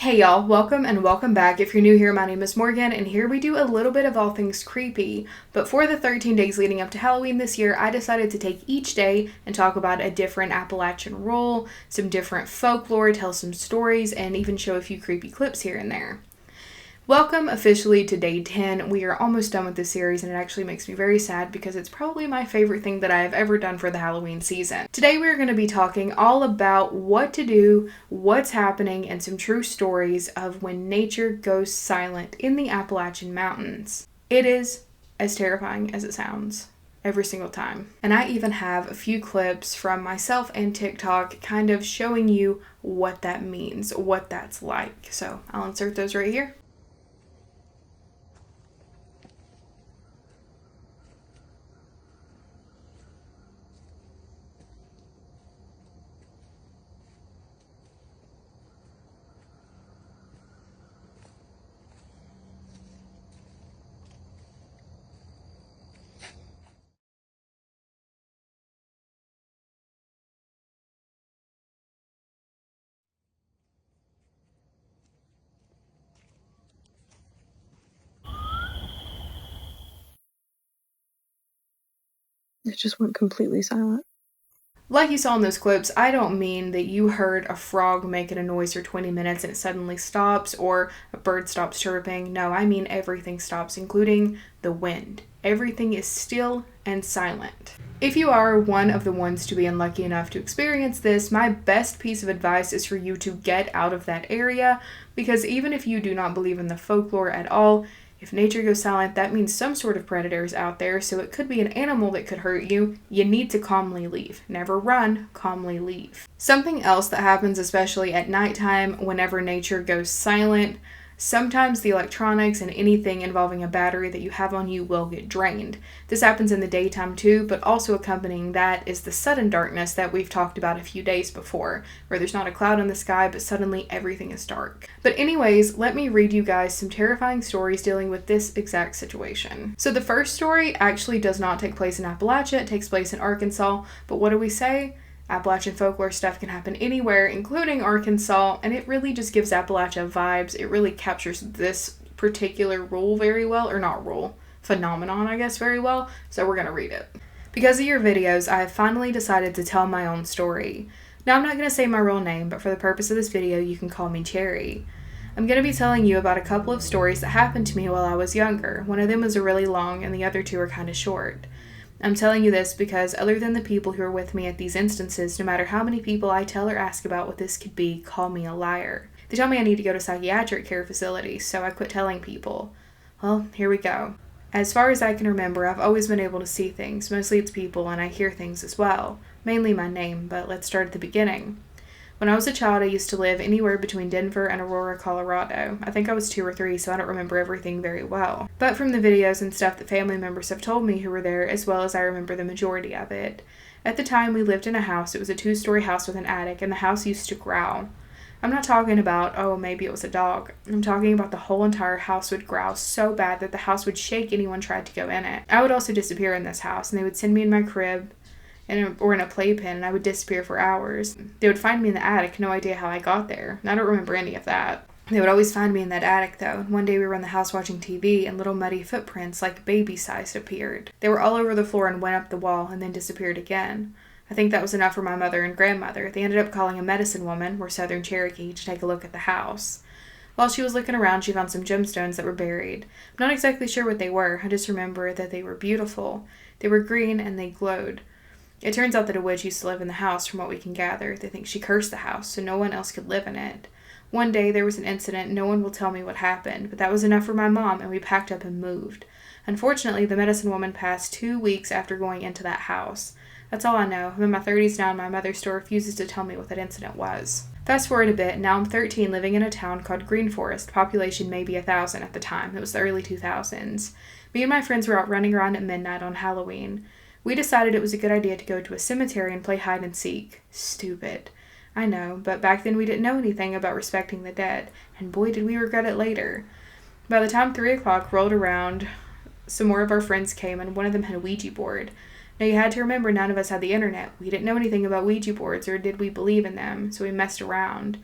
Hey y'all, welcome and welcome back. If you're new here, my name is Morgan, and here we do a little bit of all things creepy. But for the 13 days leading up to Halloween this year, I decided to take each day and talk about a different Appalachian role, some different folklore, tell some stories, and even show a few creepy clips here and there. Welcome officially to day 10. We are almost done with this series, and it actually makes me very sad because it's probably my favorite thing that I have ever done for the Halloween season. Today we're going to be talking all about what to do, what's happening, and some true stories of when nature goes silent in the Appalachian Mountains. It is as terrifying as it sounds every single time. And I even have a few clips from myself and TikTok kind of showing you what that means, what that's like. So I'll insert those right here. It just went completely silent. Like you saw in those clips, I don't mean that you heard a frog making a noise for 20 minutes and it suddenly stops, or a bird stops chirping. No, I mean everything stops, including the wind. Everything is still and silent. If you are one of the ones to be unlucky enough to experience this, my best piece of advice is for you to get out of that area, because even if you do not believe in the folklore at all, if nature goes silent, that means some sort of predator is out there, so it could be an animal that could hurt you. You need to calmly leave. Never run, calmly leave. Something else that happens, especially at nighttime, whenever nature goes silent, sometimes the electronics and anything involving a battery that you have on you will get drained. This happens in the daytime too, but also accompanying that is the sudden darkness that we've talked about a few days before, where there's not a cloud in the sky, but suddenly everything is dark. But anyways, let me read you guys some terrifying stories dealing with this exact situation. So the first story actually does not take place in Appalachia, it takes place in Arkansas, but what do we say? Appalachian folklore stuff can happen anywhere, including Arkansas, and it really just gives Appalachia vibes. It really captures this particular rule very well, or not rule, phenomenon, I guess, very well, so we're gonna read it. Because of your videos, I have finally decided to tell my own story. Now, I'm not gonna say my real name, but for the purpose of this video, you can call me Cherry. I'm going to be telling you about a couple of stories that happened to me while I was younger. One of them was really long, and the other two are kind of short. I'm telling you this because other than the people who are with me at these instances, no matter how many people I tell or ask about what this could be, call me a liar. They tell me I need to go to psychiatric care facilities, so I quit telling people. Well, here we go. As far as I can remember, I've always been able to see things. Mostly it's people, and I hear things as well. Mainly my name, but let's start at the beginning. When I was a child, I used to live anywhere between Denver and Aurora, Colorado. I think I was 2 or 3, so I don't remember everything very well. But from the videos and stuff that family members have told me who were there, as well as I remember the majority of it. At the time, we lived in a house. It was a 2-story house with an attic, and the house used to growl. I'm not talking about, oh, maybe it was a dog. I'm talking about the whole entire house would growl so bad that the house would shake anyone tried to go in it. I would also disappear in this house, and they would send me in my crib, or in a playpen, and I would disappear for hours. They would find me in the attic, no idea how I got there, and I don't remember any of that. They would always find me in that attic, though, and one day we were in the house watching TV, and little muddy footprints, like baby-sized, appeared. They were all over the floor and went up the wall, and then disappeared again. I think that was enough for my mother and grandmother. They ended up calling a medicine woman, we're Southern Cherokee, to take a look at the house. While she was looking around, she found some gemstones that were buried. I'm not exactly sure what they were, I just remember that they were beautiful. They were green, and they glowed. It turns out that a witch used to live in the house, from what we can gather. They think she cursed the house, so no one else could live in it. One day there was an incident, no one will tell me what happened, but that was enough for my mom, and we packed up and moved. Unfortunately, the medicine woman passed 2 weeks after going into that house. That's all I know. I'm in my 30s now, and my mother still refuses to tell me what that incident was. Fast forward a bit, now I'm 13, living in a town called Green Forest, population maybe 1,000 at the time. It was the early 2000s. Me and my friends were out running around at midnight on Halloween. We decided it was a good idea to go to a cemetery and play hide and seek. Stupid. I know, but back then we didn't know anything about respecting the dead, and boy did we regret it later. By the time 3 o'clock rolled around, some more of our friends came, and one of them had a Ouija board. Now you had to remember none of us had the internet. We didn't know anything about Ouija boards, or did we believe in them, so we messed around.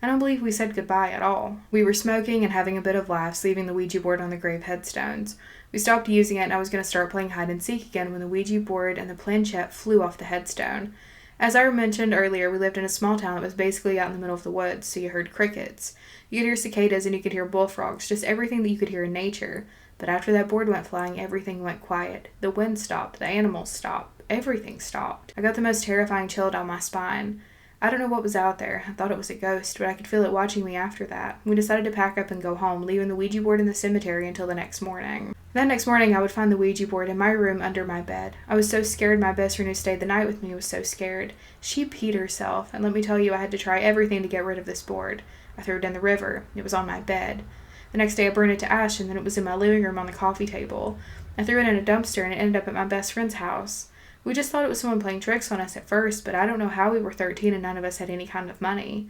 I don't believe we said goodbye at all. We were smoking and having a bit of laughs, leaving the Ouija board on the grave headstones. We stopped using it and I was going to start playing hide and seek again when the Ouija board and the planchette flew off the headstone. As I mentioned earlier, we lived in a small town that was basically out in the middle of the woods, so you heard crickets. You could hear cicadas and you could hear bullfrogs, just everything that you could hear in nature. But after that board went flying, everything went quiet. The wind stopped, the animals stopped, everything stopped. I got the most terrifying chill down my spine. I don't know what was out there. I thought it was a ghost, but I could feel it watching me after that. We decided to pack up and go home, leaving the Ouija board in the cemetery until the next morning. That next morning, I would find the Ouija board in my room under my bed. I was so scared. My best friend who stayed the night with me was so scared. She peed herself, and let me tell you, I had to try everything to get rid of this board. I threw it in the river. It was on my bed. The next day, I burned it to ash, and then it was in my living room on the coffee table. I threw it in a dumpster, and it ended up at my best friend's house. We just thought it was someone playing tricks on us at first, but I don't know how we were 13 and none of us had any kind of money.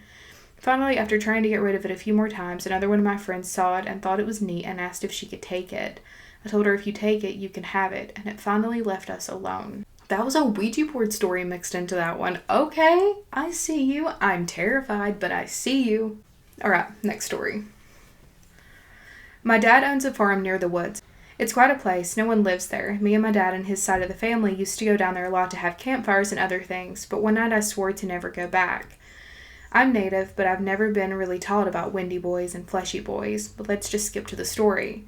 Finally, after trying to get rid of it a few more times, another one of my friends saw it and thought it was neat and asked if she could take it. I told her if you take it, you can have it, and it finally left us alone. That was a Ouija board story mixed into that one. Okay, I see you. I'm terrified, but I see you. Alright, next story. My dad owns a farm near the woods. It's quite a place. No one lives there. Me and my dad and his side of the family used to go down there a lot to have campfires and other things, but one night I swore to never go back. I'm native, but I've never been really taught about windy boys and fleshy boys, but let's just skip to the story.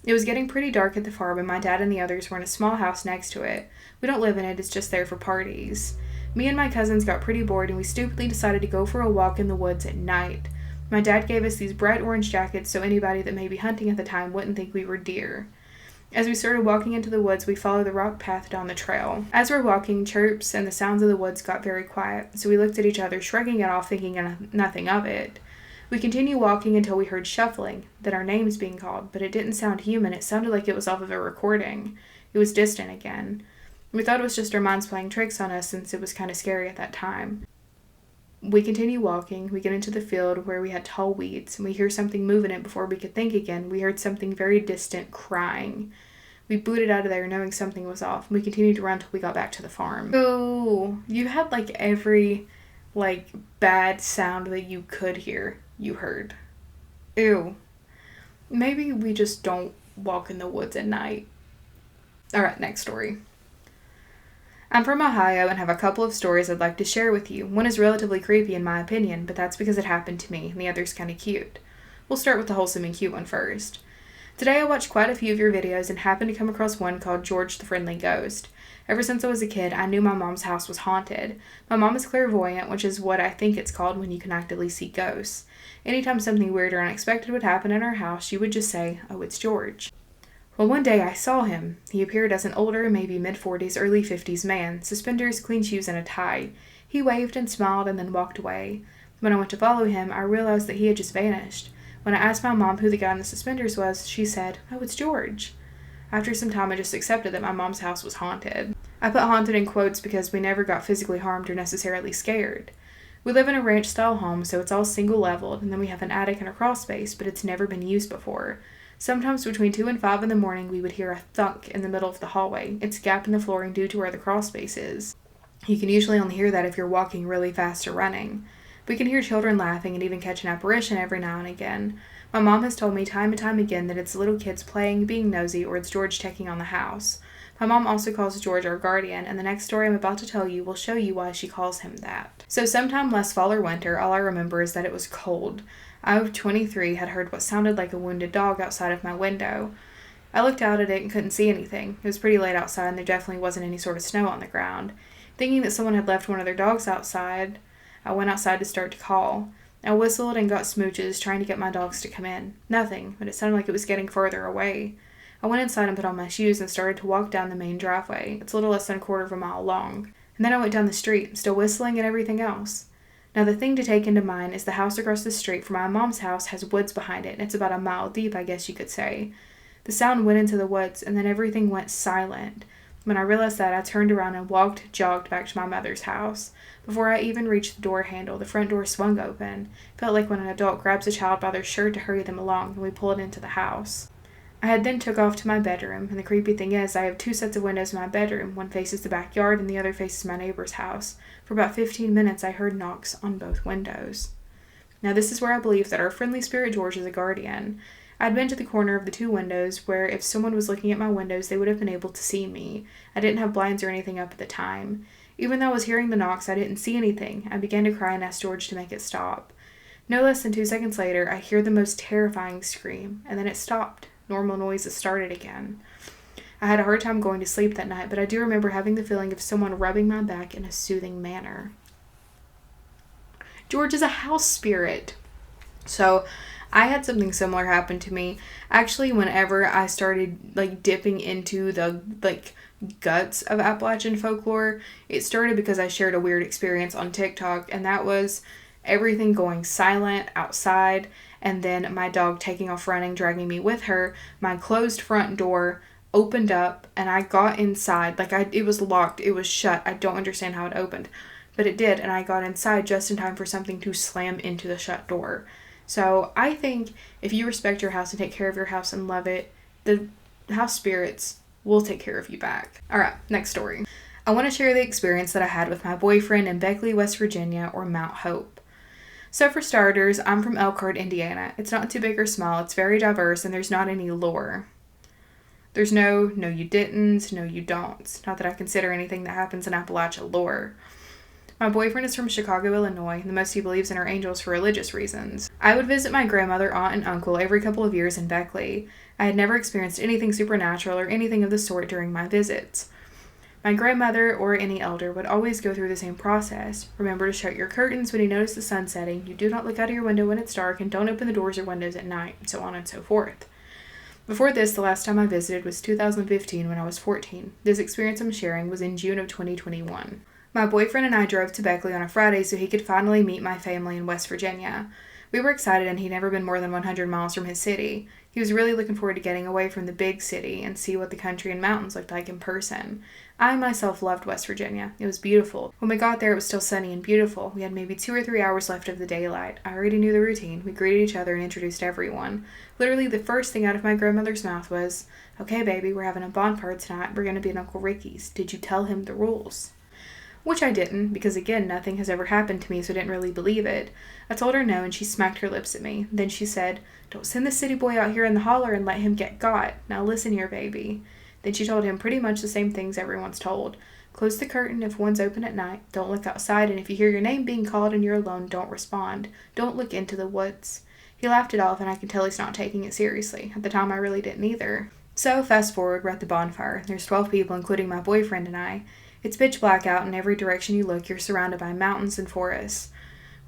It was getting pretty dark at the farm, and my dad and the others were in a small house next to it. We don't live in it, it's just there for parties. Me and my cousins got pretty bored, and we stupidly decided to go for a walk in the woods at night. My dad gave us these bright orange jackets so anybody that may be hunting at the time wouldn't think we were deer. As we started walking into the woods, we followed the rock path down the trail. As we're walking, chirps and the sounds of the woods got very quiet, so we looked at each other, shrugging it off, thinking nothing of it. We continued walking until we heard shuffling, then our names being called, but it didn't sound human. It sounded like it was off of a recording. It was distant again. We thought it was just our minds playing tricks on us since it was kind of scary at that time. We continue walking. We get into the field where we had tall weeds, and we hear something move in it before we could think again. We heard something very distant crying. We booted out of there knowing something was off. We continued to run till we got back to the farm. Oh, you had every bad sound that you could hear, you heard. Ew. Maybe we just don't walk in the woods at night. Alright, next story. I'm from Ohio and have a couple of stories I'd like to share with you. One is relatively creepy in my opinion, but that's because it happened to me, and the other's kind of cute. We'll start with the wholesome and cute one first. Today I watched quite a few of your videos and happened to come across one called George the Friendly Ghost. Ever since I was a kid, I knew my mom's house was haunted. My mom is clairvoyant, which is what I think it's called when you can actively see ghosts. Anytime something weird or unexpected would happen in our house, she would just say, "Oh, it's George." Well, one day I saw him. He appeared as an older, maybe mid-40s, early 50s man, suspenders, clean shoes, and a tie. He waved and smiled and then walked away. When I went to follow him, I realized that he had just vanished. When I asked my mom who the guy in the suspenders was, she said, "Oh, it's George." After some time, I just accepted that my mom's house was haunted. I put haunted in quotes because we never got physically harmed or necessarily scared. We live in a ranch-style home, so it's all single-leveled, and then we have an attic and a crawl space, but it's never been used before. Sometimes between 2 and 5 in the morning, we would hear a thunk in the middle of the hallway. It's a gap in the flooring due to where the crawl space is. You can usually only hear that if you're walking really fast or running. We can hear children laughing and even catch an apparition every now and again. My mom has told me time and time again that it's little kids playing, being nosy, or it's George checking on the house. My mom also calls George our guardian, and the next story I'm about to tell you will show you why she calls him that. So sometime last fall or winter, all I remember is that it was cold. I, of 23, had heard what sounded like a wounded dog outside of my window. I looked out at it and couldn't see anything. It was pretty late outside and there definitely wasn't any sort of snow on the ground. Thinking that someone had left one of their dogs outside, I went outside to start to call. I whistled and got smooches, trying to get my dogs to come in. Nothing, but it sounded like it was getting further away. I went inside and put on my shoes and started to walk down the main driveway. It's a little less than a quarter of a mile long. And then I went down the street, still whistling and everything else. Now the thing to take into mind is the house across the street from my mom's house has woods behind it, and it's about a mile deep, I guess you could say. The sound went into the woods, and then everything went silent. When I realized that, I turned around and jogged back to my mother's house. Before I even reached the door handle, the front door swung open. It felt like when an adult grabs a child by their shirt to hurry them along, and we pulled into the house. I had then took off to my bedroom, and the creepy thing is I have 2 sets of windows in my bedroom. One faces the backyard and the other faces my neighbor's house. For about 15 minutes I heard knocks on both windows. Now this is where I believe that our friendly spirit George is a guardian. I'd been to the corner of the two windows where if someone was looking at my windows, they would have been able to see me. I didn't have blinds or anything up at the time. Even though I was hearing the knocks, I didn't see anything. I began to cry and asked George to make it stop. No less than 2 seconds later, I hear the most terrifying scream, and then it stopped. Normal noises started again. I had a hard time going to sleep that night, but I do remember having the feeling of someone rubbing my back in a soothing manner. George is a house spirit. So I had something similar happen to me. Actually, whenever I started dipping into the guts of Appalachian folklore, it started because I shared a weird experience on TikTok, and that was everything going silent outside, and then my dog taking off running, dragging me with her. My closed front door opened up, and I got inside. It was locked. It was shut. I don't understand how it opened, but it did, and I got inside just in time for something to slam into the shut door. So I think if you respect your house and take care of your house and love it, the house spirits will take care of you back. All right, next story. I want to share the experience that I had with my boyfriend in Beckley, West Virginia, or Mount Hope. So for starters, I'm from Elkhart, Indiana. It's not too big or small. It's very diverse, and there's not any lore. There's no you didn't, no you don'ts. Not that I consider anything that happens in Appalachia lore. My boyfriend is from Chicago, Illinois, and the most he believes in are angels for religious reasons. I would visit my grandmother, aunt, and uncle every couple of years in Beckley. I had never experienced anything supernatural or anything of the sort during my visits. My grandmother or any elder would always go through the same process. Remember to shut your curtains when you notice the sun setting, you do not look out of your window when it's dark, and don't open the doors or windows at night, and so on and so forth. Before this, the last time I visited was 2015 when I was 14. This experience I'm sharing was in June of 2021. My boyfriend and I drove to Beckley on a Friday so he could finally meet my family in West Virginia. We were excited, and he'd never been more than 100 miles from his city. He was really looking forward to getting away from the big city and see what the country and mountains looked like in person. I myself loved West Virginia. It was beautiful. When we got there, it was still sunny and beautiful. We had maybe 2 or 3 hours left of the daylight. I already knew the routine. We greeted each other and introduced everyone. Literally, the first thing out of my grandmother's mouth was, "Okay, baby, we're having a bonfire tonight. We're going to be at Uncle Ricky's. Did you tell him the rules?" Which I didn't, because again, nothing has ever happened to me, so I didn't really believe it. I told her no, and she smacked her lips at me. Then she said, "Don't send the city boy out here in the holler and let him get got. Now listen here, baby." Then she told him pretty much the same things everyone's told. Close the curtain if one's open at night. Don't look outside, and if you hear your name being called and you're alone, don't respond. Don't look into the woods. He laughed it off, and I can tell he's not taking it seriously. At the time, I really didn't either. So, fast forward, we're at the bonfire. There's 12 people, including my boyfriend and I. It's pitch black out. In every direction you look, you're surrounded by mountains and forests.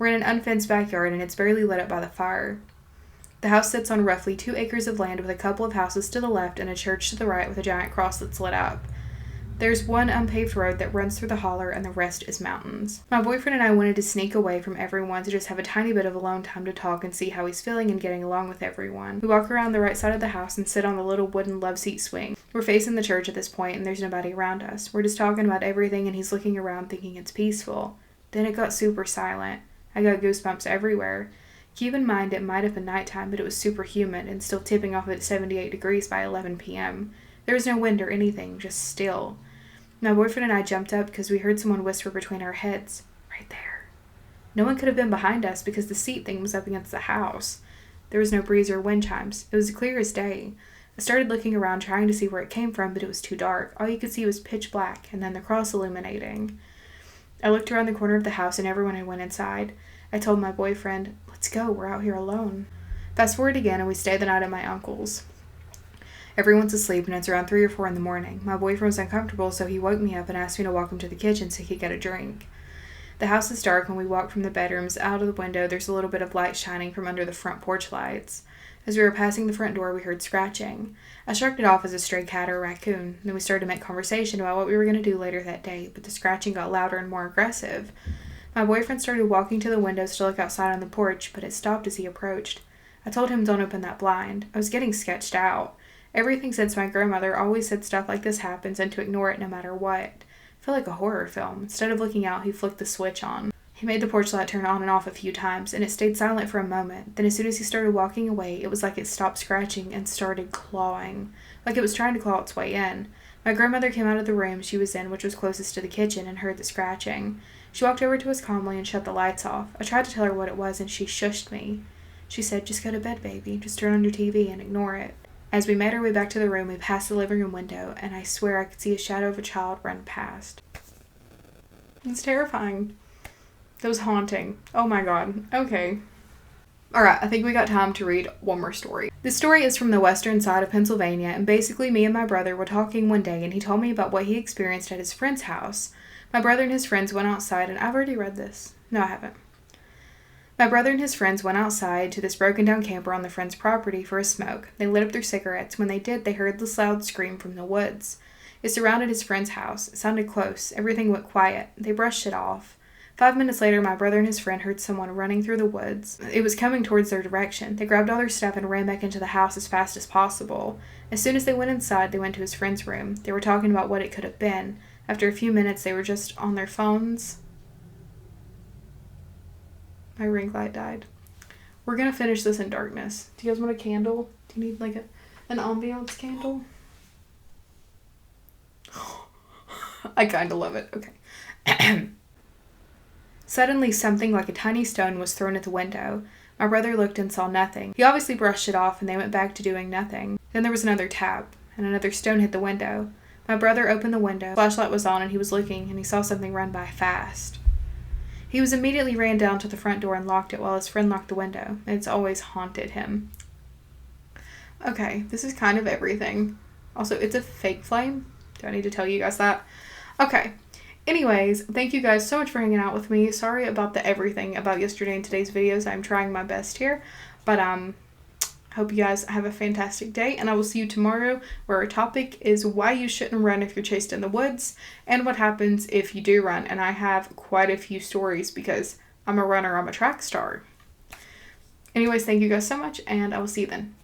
We're in an unfenced backyard, and it's barely lit up by the fire. The house sits on roughly 2 acres of land with a couple of houses to the left and a church to the right with a giant cross that's lit up. There's one unpaved road that runs through the holler, and the rest is mountains. My boyfriend and I wanted to sneak away from everyone to just have a tiny bit of alone time to talk and see how he's feeling and getting along with everyone. We walk around the right side of the house and sit on the little wooden love seat swing. We're facing the church at this point, and there's nobody around us. We're just talking about everything, and he's looking around thinking it's peaceful. Then it got super silent. I got goosebumps everywhere. Keep in mind it might have been nighttime, but it was super humid and still tipping off at 78 degrees by 11 p.m. There was no wind or anything, just still. My boyfriend and I jumped up because we heard someone whisper between our heads, "Right there." No one could have been behind us because the seat thing was up against the house. There was no breeze or wind chimes. It was clear as day. I started looking around trying to see where it came from, but it was too dark. All you could see was pitch black and then the cross illuminating. I looked around the corner of the house and everyone had went inside. I told my boyfriend, "Let's go, we're out here alone." Fast forward again and we stayed the night at my uncle's. Everyone's asleep and it's around 3 or 4 in the morning. My boyfriend was uncomfortable, so he woke me up and asked me to walk him to the kitchen so he could get a drink. The house is dark. When we walk from the bedrooms out of the window, there's a little bit of light shining from under the front porch lights. As we were passing the front door, we heard scratching. I shrugged it off as a stray cat or a raccoon. Then we started to make conversation about what we were going to do later that day, but the scratching got louder and more aggressive. My boyfriend started walking to the windows to look outside on the porch, but it stopped as he approached. I told him, "Don't open that blind." I was getting sketched out. Everything since my grandmother always said stuff like this happens and to ignore it no matter what. I felt like a horror film. Instead of looking out, he flicked the switch on. He made the porch light turn on and off a few times, and it stayed silent for a moment. Then as soon as he started walking away, it was like it stopped scratching and started clawing, like it was trying to claw its way in. My grandmother came out of the room she was in, which was closest to the kitchen, and heard the scratching. She walked over to us calmly and shut the lights off. I tried to tell her what it was, and she shushed me. She said, "Just go to bed, baby. Just turn on your TV and ignore it." As we made our way back to the room, we passed the living room window, and I swear I could see a shadow of a child run past. It's terrifying. That was haunting. Oh my god. Okay. Alright, I think we got time to read one more story. This story is from the western side of Pennsylvania, and basically me and my brother were talking one day, and he told me about what he experienced at his friend's house. My brother and his friends went outside, and I've already read this. No, I haven't. My brother and his friends went outside to this broken down camper on the friend's property for a smoke. They lit up their cigarettes. When they did, they heard this loud scream from the woods. It surrounded his friend's house. It sounded close. Everything went quiet. They brushed it off. 5 minutes later, my brother and his friend heard someone running through the woods. It was coming towards their direction. They grabbed all their stuff and ran back into the house as fast as possible. As soon as they went inside, they went to his friend's room. They were talking about what it could have been. After a few minutes, they were just on their phones. My ring light died. We're gonna finish this in darkness. Do you guys want a candle? Do you need like an ambiance candle? I kinda love it. Okay. Suddenly, something like a tiny stone was thrown at the window. My brother looked and saw nothing. He obviously brushed it off, and they went back to doing nothing. Then there was another tap, and another stone hit the window. My brother opened the window. The flashlight was on, and he was looking, and he saw something run by fast. He immediately ran down to the front door and locked it while his friend locked the window. It's always haunted him. Okay, this is kind of everything. Also, it's a fake flame. Do I need to tell you guys that? Okay. Anyways, thank you guys so much for hanging out with me. Sorry about the everything about yesterday and today's videos. I'm trying my best here. But, hope you guys have a fantastic day, and I will see you tomorrow, where our topic is why you shouldn't run if you're chased in the woods, and what happens if you do run. And I have quite a few stories because I'm a runner, I'm a track star. Anyways, thank you guys so much, and I will see you then.